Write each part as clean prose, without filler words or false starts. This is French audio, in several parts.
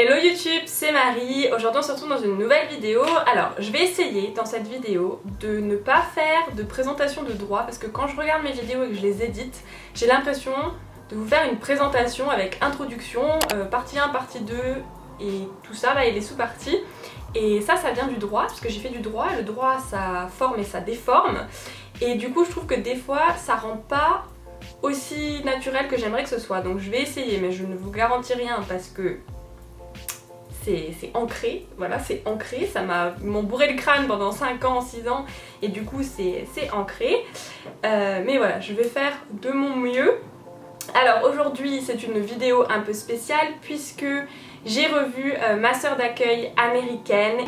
Hello YouTube, c'est Marie. Aujourd'hui on se retrouve dans une nouvelle vidéo. Alors je vais essayer dans cette vidéo de ne pas faire de présentation de droit parce que quand je regarde mes vidéos et que je les édite, j'ai l'impression de vous faire une présentation avec introduction, partie 1, partie 2 et tout ça là et les sous-parties. Et ça vient du droit parce que j'ai fait du droit. Le droit ça forme et ça déforme. Et du coup je trouve que des fois ça rend pas aussi naturel que j'aimerais que ce soit. Donc je vais essayer mais je ne vous garantis rien parce que c'est ancré, voilà, c'est ancré, ils m'ont bourré le crâne pendant 5 ans, 6 ans et du coup c'est ancré. Mais voilà, je vais faire de mon mieux. Alors aujourd'hui c'est une vidéo un peu spéciale puisque j'ai revu ma sœur d'accueil américaine.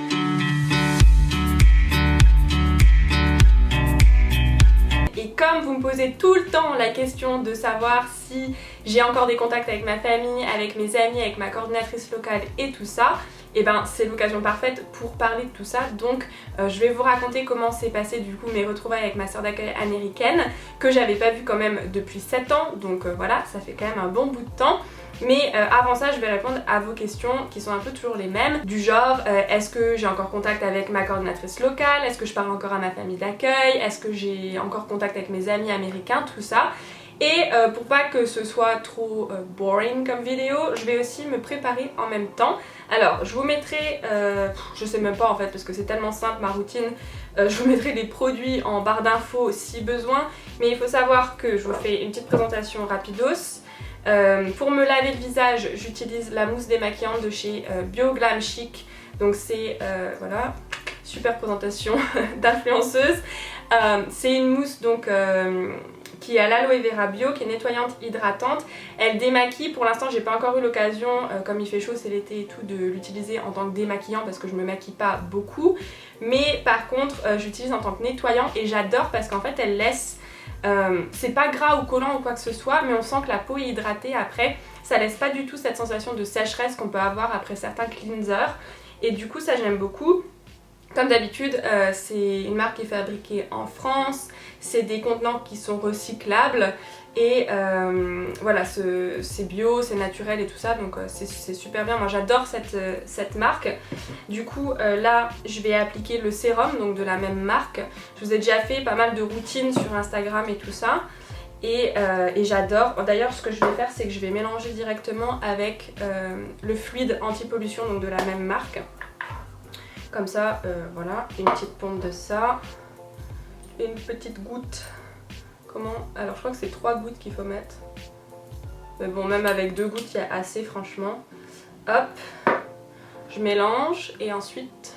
Et comme vous me posez tout le temps la question de savoir si j'ai encore des contacts avec ma famille, avec mes amis, avec ma coordinatrice locale et tout ça, et ben c'est l'occasion parfaite pour parler de tout ça. Donc je vais vous raconter comment s'est passé du coup mes retrouvailles avec ma sœur d'accueil américaine que j'avais pas vue quand même depuis 7 ans, donc voilà, ça fait quand même un bon bout de temps. Mais avant ça, je vais répondre à vos questions qui sont un peu toujours les mêmes, du genre est-ce que j'ai encore contact avec ma coordinatrice locale, est-ce que je parle encore à ma famille d'accueil, est-ce que j'ai encore contact avec mes amis américains, tout ça. Et pour pas que ce soit trop boring comme vidéo, je vais aussi me préparer en même temps. Alors je vous mettrai, je sais même pas en fait parce que c'est tellement simple ma routine, je vous mettrai les produits en barre d'infos si besoin. Mais il faut savoir que je vous fais une petite présentation rapidos. Pour me laver le visage, j'utilise la mousse démaquillante de chez Bio Glam Chic. Donc c'est, voilà, super présentation d'influenceuse. C'est une mousse donc qui est à l'aloe vera bio, qui est nettoyante, hydratante. Elle démaquille, pour l'instant j'ai pas encore eu l'occasion, comme il fait chaud, c'est l'été et tout, de l'utiliser en tant que démaquillant parce que je me maquille pas beaucoup. Mais par contre j'utilise en tant que nettoyant et j'adore parce qu'en fait elle laisse... c'est pas gras ou collant ou quoi que ce soit, mais on sent que la peau est hydratée après. Ça laisse pas du tout cette sensation de sécheresse qu'on peut avoir après certains cleansers. Et du coup ça j'aime beaucoup. Comme d'habitude, c'est une marque qui est fabriquée en France, c'est des contenants qui sont recyclables et voilà, c'est bio, c'est naturel et tout ça, donc c'est super bien. Moi j'adore cette marque. Du coup là je vais appliquer le sérum donc de la même marque. Je vous ai déjà fait pas mal de routines sur Instagram et tout ça. Et j'adore. D'ailleurs ce que je vais faire c'est que je vais mélanger directement avec le fluide anti-pollution donc de la même marque. Comme ça, voilà, une petite pompe de ça. Et une petite goutte. Comment? Alors je crois que c'est 3 gouttes qu'il faut mettre. Mais bon, même avec 2 gouttes, il y a assez franchement. Hop, je mélange et ensuite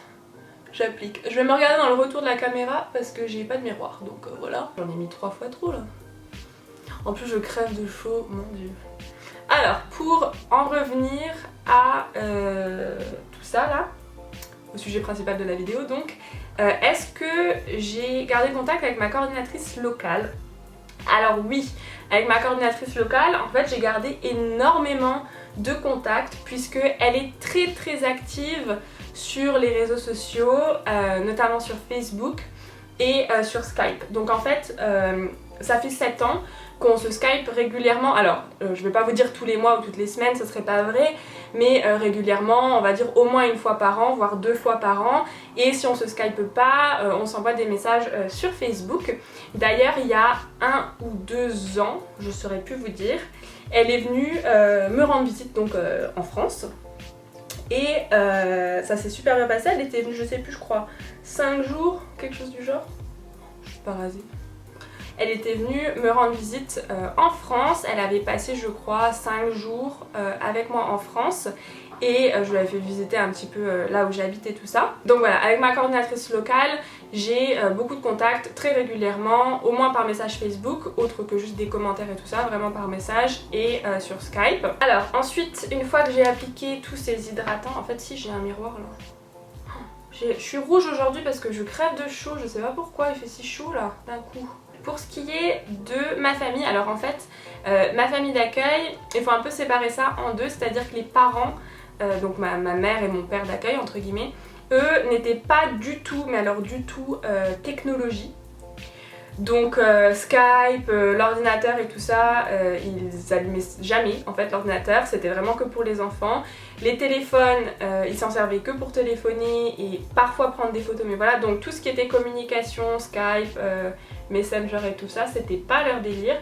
j'applique. Je vais me regarder dans le retour de la caméra parce que j'ai pas de miroir. Donc voilà. J'en ai mis 3 fois trop là. En plus je crève de chaud, mon dieu. Alors, pour en revenir à tout ça là, au sujet principal de la vidéo donc, est-ce que j'ai gardé contact avec ma coordinatrice locale? Alors oui, avec ma coordinatrice locale, en fait j'ai gardé énormément de contacts puisque elle est très active sur les réseaux sociaux, notamment sur Facebook et sur Skype. Donc en fait, ça fait 7 ans qu'on se Skype régulièrement. Alors, je vais pas vous dire tous les mois ou toutes les semaines, ce serait pas vrai, mais régulièrement, on va dire au moins 1 fois par an, voire 2 fois par an. Et si on se Skype pas, on s'envoie des messages sur Facebook. D'ailleurs, il y a 1 ou 2 ans, je saurais plus vous dire, elle est venue me rendre visite donc en France. Et ça s'est super bien passé. Elle était venue, je sais plus, je crois 5 jours, quelque chose du genre. Je suis pas rasée. Elle était venue me rendre visite en France. Elle avait passé je crois 5 jours avec moi en France. Et je lui avais fait visiter un petit peu là où j'habite et tout ça. Donc voilà, avec ma coordinatrice locale, j'ai beaucoup de contacts très régulièrement, au moins par message Facebook, autre que juste des commentaires et tout ça, vraiment par message et sur Skype. Alors ensuite, une fois que j'ai appliqué tous ces hydratants, en fait si j'ai un miroir là. Je suis rouge aujourd'hui parce que je crève de chaud, je sais pas pourquoi il fait si chaud là d'un coup. Pour ce qui est de ma famille, alors en fait, ma famille d'accueil, il faut un peu séparer ça en deux, c'est-à-dire que les parents, donc ma mère et mon père d'accueil entre guillemets, eux n'étaient pas du tout, mais alors du tout technologie. Donc Skype, l'ordinateur et tout ça, ils allumaient jamais en fait l'ordinateur, c'était vraiment que pour les enfants. Les téléphones, ils s'en servaient que pour téléphoner et parfois prendre des photos, mais voilà, donc tout ce qui était communication, Skype, Messenger et tout ça, c'était pas leur délire.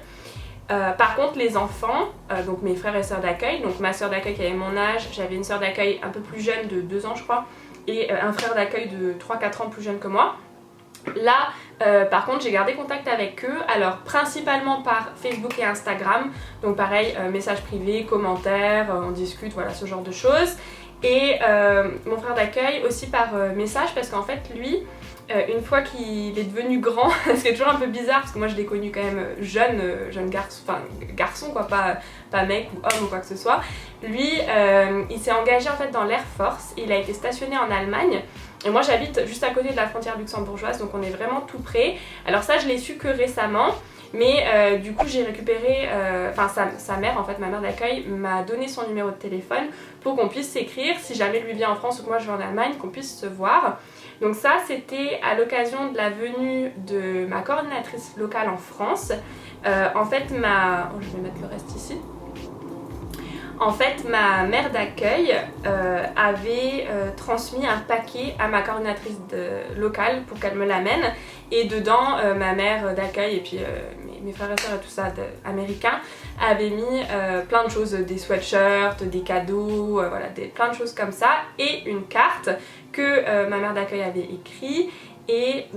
Par contre les enfants, donc mes frères et sœurs d'accueil, donc ma sœur d'accueil qui avait mon âge, j'avais une sœur d'accueil un peu plus jeune de 2 ans je crois, et un frère d'accueil de 3-4 ans plus jeune que moi. Là, par contre, j'ai gardé contact avec eux, alors principalement par Facebook et Instagram, donc pareil, messages privés, commentaires, on discute, voilà, ce genre de choses. Et mon frère d'accueil aussi par message, parce qu'en fait, lui, une fois qu'il est devenu grand, ce qui est toujours un peu bizarre, parce que moi je l'ai connu quand même jeune garçon, enfin garçon quoi, pas mec ou homme ou quoi que ce soit. Lui, il s'est engagé en fait dans l'Air Force, il a été stationné en Allemagne. Et moi j'habite juste à côté de la frontière luxembourgeoise, donc on est vraiment tout près. Alors ça je l'ai su que récemment, mais du coup j'ai récupéré, enfin sa mère en fait, ma mère d'accueil m'a donné son numéro de téléphone pour qu'on puisse s'écrire si jamais lui vient en France ou que moi je vais en Allemagne, qu'on puisse se voir. Donc ça c'était à l'occasion de la venue de ma coordinatrice locale en France. En fait je vais mettre le reste ici. En fait, ma mère d'accueil avait transmis un paquet à ma coordinatrice locale pour qu'elle me l'amène. Et dedans, ma mère d'accueil et puis mes frères et sœurs et tout ça américains avaient mis plein de choses, des sweatshirts, des cadeaux, voilà, plein de choses comme ça. Et une carte que ma mère d'accueil avait écrit, et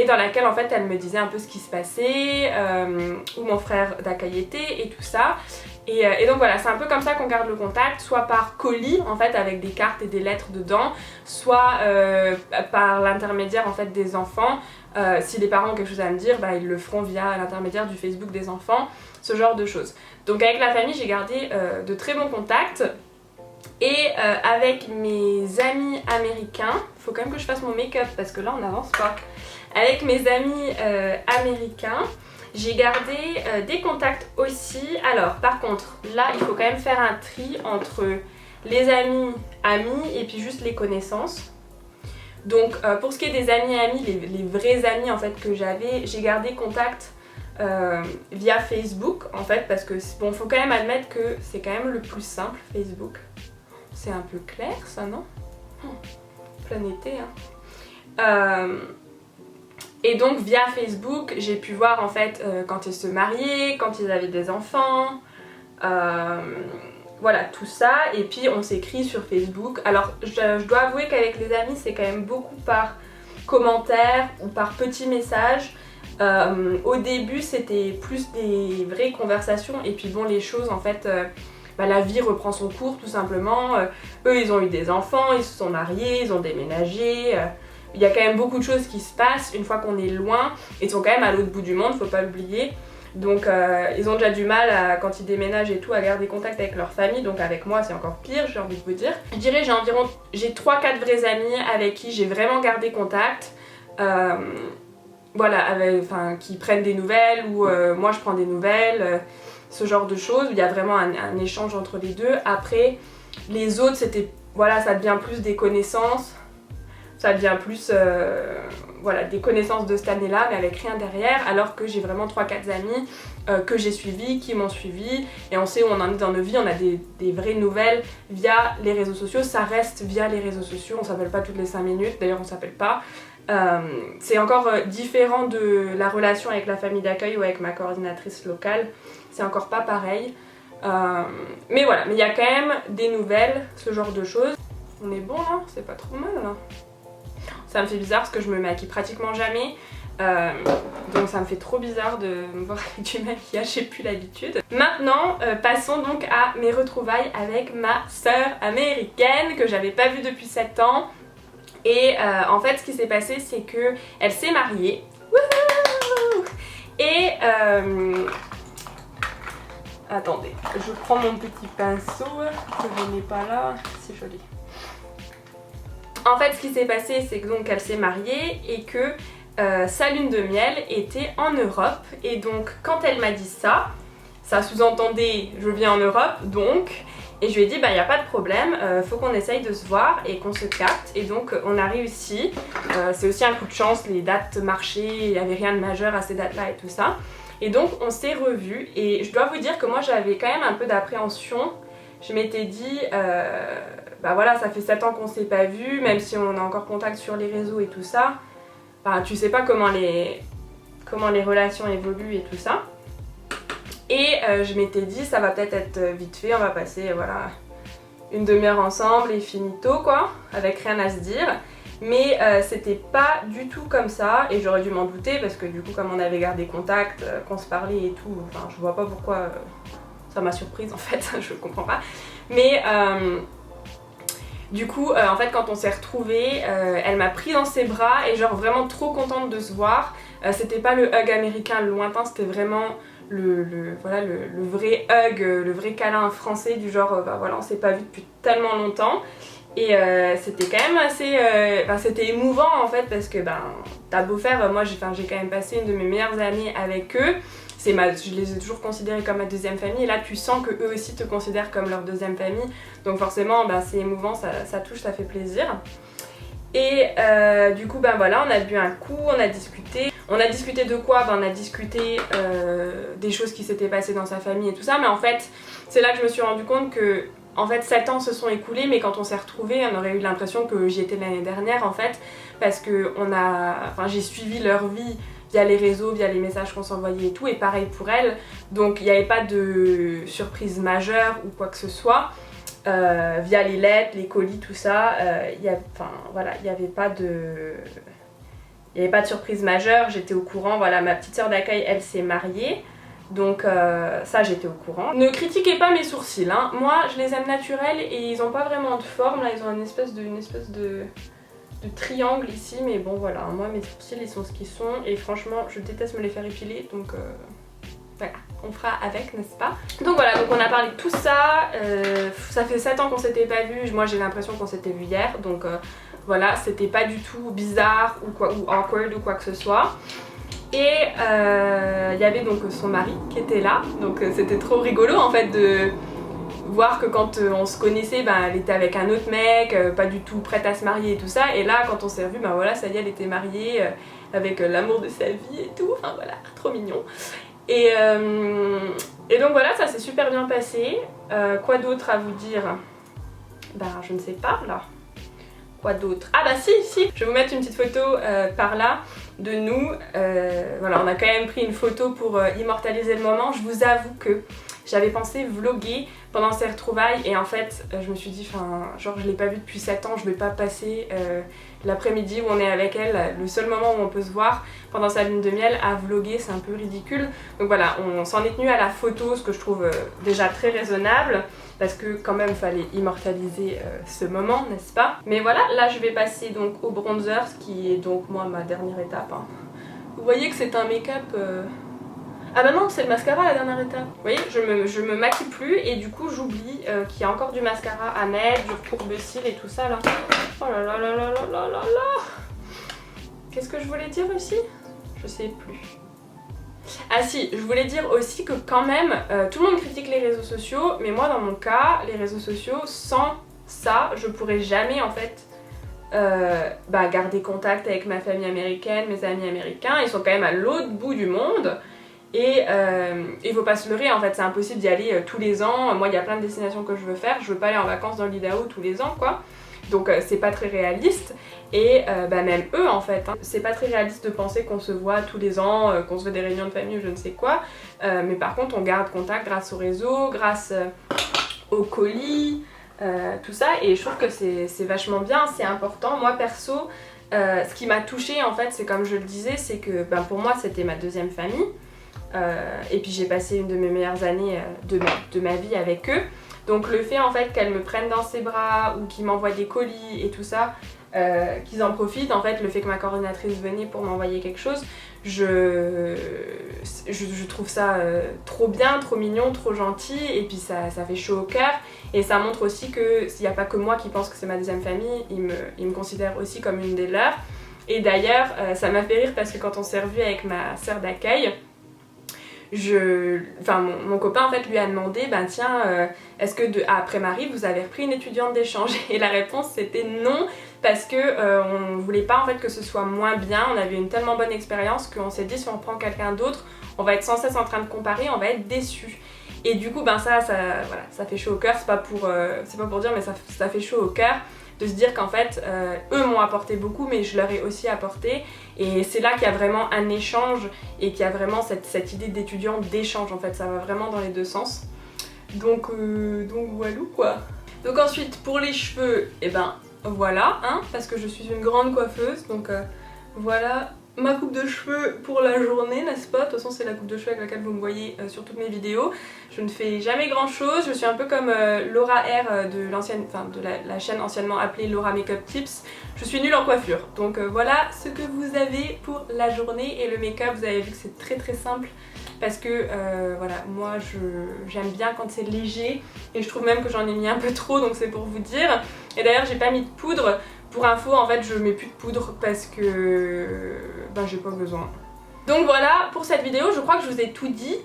dans laquelle en fait elle me disait un peu ce qui se passait, où mon frère d'accueil était et tout ça. Et donc voilà, c'est un peu comme ça qu'on garde le contact, soit par colis en fait avec des cartes et des lettres dedans, soit par l'intermédiaire en fait des enfants. Si les parents ont quelque chose à me dire, bah, ils le feront via l'intermédiaire du Facebook des enfants, ce genre de choses. Donc avec la famille j'ai gardé de très bons contacts. Et avec mes amis américains, il faut quand même que je fasse mon make-up parce que là on n'avance pas. Avec mes amis américains, j'ai gardé des contacts aussi. Alors par contre, là il faut quand même faire un tri entre les amis et puis juste les connaissances. Donc pour ce qui est des amis, les vrais amis en fait que j'avais, j'ai gardé contact via Facebook en fait, parce que bon, faut quand même admettre que c'est quand même le plus simple, Facebook. C'est un peu clair ça, non? Plein été, hein. Et donc via Facebook, j'ai pu voir en fait quand ils se mariaient, quand ils avaient des enfants, voilà tout ça. Et puis on s'écrit sur Facebook. Alors je dois avouer qu'avec les amis c'est quand même beaucoup par commentaires ou par petits messages. Au début c'était plus des vraies conversations et puis bon, les choses en fait... la vie reprend son cours tout simplement. Eux ils ont eu des enfants, ils se sont mariés, ils ont déménagé. Il y a quand même beaucoup de choses qui se passent une fois qu'on est loin. Ils sont quand même à l'autre bout du monde, faut pas l'oublier. Donc ils ont déjà du mal quand ils déménagent et tout à garder contact avec leur famille. Donc avec moi c'est encore pire, j'ai envie de vous dire. Je dirais j'ai 3-4 vrais amis avec qui j'ai vraiment gardé contact. Voilà, qui prennent des nouvelles ou moi je prends des nouvelles. Ce genre de choses, où il y a vraiment un échange entre les deux. Après, les autres, c'était, voilà, ça devient plus des connaissances, ça devient plus, voilà, des connaissances de cette année-là, mais avec rien derrière, alors que j'ai vraiment 3-4 amis que j'ai suivis, qui m'ont suivi, et on sait où on en est dans nos vies, on a des vraies nouvelles via les réseaux sociaux, ça reste via les réseaux sociaux, on s'appelle pas toutes les 5 minutes, d'ailleurs on s'appelle pas. C'est encore différent de la relation avec la famille d'accueil ou avec ma coordinatrice locale, c'est encore pas pareil. Mais voilà, mais il y a quand même des nouvelles, ce genre de choses. On est bon là, c'est pas trop mal là. Ça me fait bizarre parce que je me maquille pratiquement jamais. Donc ça me fait trop bizarre de me voir avec du maquillage, j'ai plus l'habitude. Maintenant, passons donc à mes retrouvailles avec ma sœur américaine que j'avais pas vue depuis 7 ans. Et en fait ce qui s'est passé c'est que elle s'est mariée. Wouhou! Et attendez, je prends mon petit pinceau que je n'ai pas là, c'est joli. En fait ce qui s'est passé c'est que donc elle s'est mariée et que sa lune de miel était en Europe. Et donc quand elle m'a dit ça, ça sous-entendait je viens en Europe donc. Et je lui ai dit, bah y a pas de problème, faut qu'on essaye de se voir et qu'on se capte. Et donc on a réussi. C'est aussi un coup de chance, les dates marchaient, il n'y avait rien de majeur à ces dates-là et tout ça. Et donc on s'est revus et je dois vous dire que moi j'avais quand même un peu d'appréhension. Je m'étais dit, bah voilà, ça fait 7 ans qu'on s'est pas vus, même si on a encore contact sur les réseaux et tout ça. Bah, tu sais pas comment les relations évoluent et tout ça. Et je m'étais dit, ça va peut-être être vite fait, on va passer voilà, une demi-heure ensemble et finito quoi, avec rien à se dire. Mais c'était pas du tout comme ça et j'aurais dû m'en douter parce que du coup comme on avait gardé contact, qu'on se parlait et tout, enfin je vois pas pourquoi ça m'a surprise en fait, je comprends pas. Mais du coup en fait quand on s'est retrouvés, elle m'a pris dans ses bras et genre vraiment trop contente de se voir. C'était pas le hug américain, le lointain, c'était vraiment voilà, le vrai hug, le vrai câlin français du genre bah voilà on s'est pas vu depuis tellement longtemps. Et c'était quand même assez c'était émouvant en fait parce que t'as beau faire, moi j'ai quand même passé une de mes meilleures années avec eux, je les ai toujours considérés comme ma deuxième famille et là tu sens que eux aussi te considèrent comme leur deuxième famille, donc forcément c'est émouvant, ça touche, ça fait plaisir. Et du coup voilà, on a bu un coup, on a discuté. On a discuté de quoi? On a discuté des choses qui s'étaient passées dans sa famille et tout ça, mais en fait c'est là que je me suis rendu compte que en fait 7 ans se sont écoulés, mais quand on s'est retrouvés on aurait eu l'impression que j'y étais l'année dernière en fait, parce que j'ai suivi leur vie via les réseaux, via les messages qu'on s'envoyait et tout, et pareil pour elle, donc il n'y avait pas de surprise majeure ou quoi que ce soit. Via les lettres, les colis, tout ça, il n'y avait pas de surprise majeure, j'étais au courant, voilà, ma petite sœur d'accueil, elle s'est mariée, donc ça j'étais au courant. Ne critiquez pas mes sourcils, hein. Moi je les aime naturels et ils n'ont pas vraiment de forme, là ils ont une espèce de triangle ici, mais bon voilà, moi mes sourcils ils sont ce qu'ils sont et franchement je déteste me les faire épiler, donc voilà, on fera avec, n'est-ce pas? Donc voilà, donc on a parlé de tout ça, ça fait 7 ans qu'on s'était pas vu, moi j'ai l'impression qu'on s'était vu hier, donc voilà, c'était pas du tout bizarre ou awkward ou quoi que ce soit. Et il y avait donc son mari qui était là, donc c'était trop rigolo en fait de voir que quand on se connaissait, elle était avec un autre mec, pas du tout prête à se marier et tout ça, et là quand on s'est revus, voilà, ça y est, elle était mariée avec l'amour de sa vie et tout, enfin voilà, trop mignon. Et donc voilà, ça s'est super bien passé. Quoi d'autre à vous dire? Je ne sais pas là. Quoi d'autre? Ah bah si, je vais vous mettre une petite photo par là de nous. Voilà, on a quand même pris une photo pour immortaliser le moment. Je vous avoue que j'avais pensé vlogger pendant ces retrouvailles et en fait je me suis dit, genre je l'ai pas vue depuis 7 ans, je vais pas passer l'après-midi où on est avec elle, le seul moment où on peut se voir pendant sa lune de miel à vlogger, c'est un peu ridicule. Donc voilà, on s'en est tenu à la photo, ce que je trouve déjà très raisonnable parce que quand même fallait immortaliser ce moment, n'est-ce pas? Mais voilà, là je vais passer donc au bronzer, ce qui est donc moi ma dernière étape, hein. Vous voyez que c'est un make-up ah bah non, c'est le mascara la dernière étape. Vous voyez, je me maquille plus et du coup j'oublie qu'il y a encore du mascara à mettre, du courbe-cils et tout ça là. Oh là là là là là là là là. Qu'est-ce que je voulais dire aussi? Je sais plus. Ah si, je voulais dire aussi que quand même, tout le monde critique les réseaux sociaux, mais moi dans mon cas, les réseaux sociaux, sans ça, je pourrais jamais en fait garder contact avec ma famille américaine, mes amis américains, ils sont quand même à l'autre bout du monde. Et il faut pas se leurrer, en fait c'est impossible d'y aller tous les ans. Moi il y a plein de destinations que je veux faire, je veux pas aller en vacances dans l'Idaho tous les ans quoi. Donc c'est pas très réaliste et même eux en fait, hein, c'est pas très réaliste de penser qu'on se voit tous les ans, qu'on se fait des réunions de famille ou je ne sais quoi. Mais par contre on garde contact grâce au réseau, grâce au colis, tout ça, et je trouve que c'est vachement bien, c'est important. Moi perso, ce qui m'a touchée en fait, c'est comme je le disais, c'est que pour moi c'était ma deuxième famille. Et puis j'ai passé une de mes meilleures années de ma vie avec eux. Donc le fait en fait qu'elle me prenne dans ses bras ou qu'ils m'envoient des colis et tout ça, qu'ils en profitent, en fait le fait que ma coordinatrice venait pour m'envoyer quelque chose, je trouve ça trop bien, trop mignon, trop gentil, et puis ça fait chaud au cœur et ça montre aussi que s'il n'y a pas que moi qui pense que c'est ma deuxième famille, ils me considèrent aussi comme une des leurs. Et d'ailleurs ça m'a fait rire parce que quand on s'est revus avec ma sœur d'accueil, mon copain en fait lui a demandé bah tiens est-ce que après Marie vous avez repris une étudiante d'échange, et la réponse c'était non, parce que on voulait pas en fait que ce soit moins bien, on avait une tellement bonne expérience qu'on s'est dit si on prend quelqu'un d'autre on va être sans cesse en train de comparer, on va être déçus. Et du coup ben voilà, ça fait chaud au cœur, c'est pas pour dire mais ça fait chaud au cœur de se dire qu'en fait eux m'ont apporté beaucoup mais je leur ai aussi apporté, et c'est là qu'il y a vraiment un échange et qu'il y a vraiment cette idée d'étudiant d'échange en fait, ça va vraiment dans les deux sens. Donc voilà quoi. Donc ensuite pour les cheveux, et ben voilà hein, parce que je suis une grande coiffeuse, donc voilà ma coupe de cheveux pour la journée, n'est-ce pas? De toute façon c'est la coupe de cheveux avec laquelle vous me voyez sur toutes mes vidéos. Je ne fais jamais grand chose, je suis un peu comme Laura R de l'ancienne, de la chaîne anciennement appelée Laura Makeup Tips. Je suis nulle en coiffure, donc voilà ce que vous avez pour la journée. Et le make-up, vous avez vu que c'est très très simple parce que voilà, moi j'aime bien quand c'est léger, et je trouve même que j'en ai mis un peu trop, donc c'est pour vous dire. Et d'ailleurs j'ai pas mis de poudre. Pour info, en fait, je mets plus de poudre parce que j'ai pas besoin. Donc voilà pour cette vidéo, je crois que je vous ai tout dit,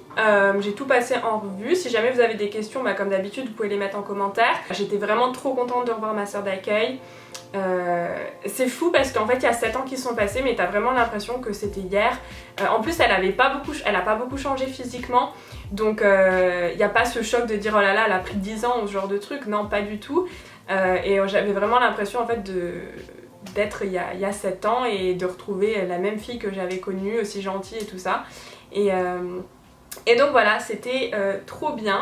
j'ai tout passé en revue. Si jamais vous avez des questions, comme d'habitude, vous pouvez les mettre en commentaire. J'étais vraiment trop contente de revoir ma soeur d'accueil. C'est fou parce qu'en fait il y a 7 ans qui sont passés, mais t'as vraiment l'impression que c'était hier. En plus elle a pas beaucoup changé physiquement, donc il n'y a pas ce choc de dire oh là là elle a pris 10 ans ou ce genre de truc, non pas du tout. Et j'avais vraiment l'impression en fait d'être il y a 7 ans et de retrouver la même fille que j'avais connue, aussi gentille et tout ça. Et donc voilà, c'était trop bien.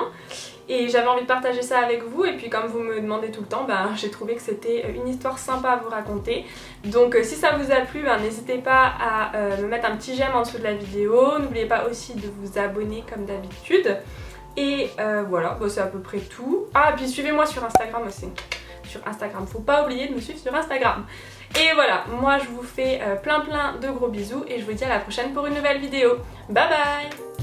Et j'avais envie de partager ça avec vous, et puis comme vous me demandez tout le temps, j'ai trouvé que c'était une histoire sympa à vous raconter. Donc si ça vous a plu, n'hésitez pas à me mettre un petit j'aime en dessous de la vidéo. N'oubliez pas aussi de vous abonner comme d'habitude. Et voilà, c'est à peu près tout. Ah, et puis suivez-moi sur Instagram aussi. Sur Instagram, faut pas oublier de me suivre sur Instagram. Et voilà, moi je vous fais plein de gros bisous et je vous dis à la prochaine pour une nouvelle vidéo. Bye bye!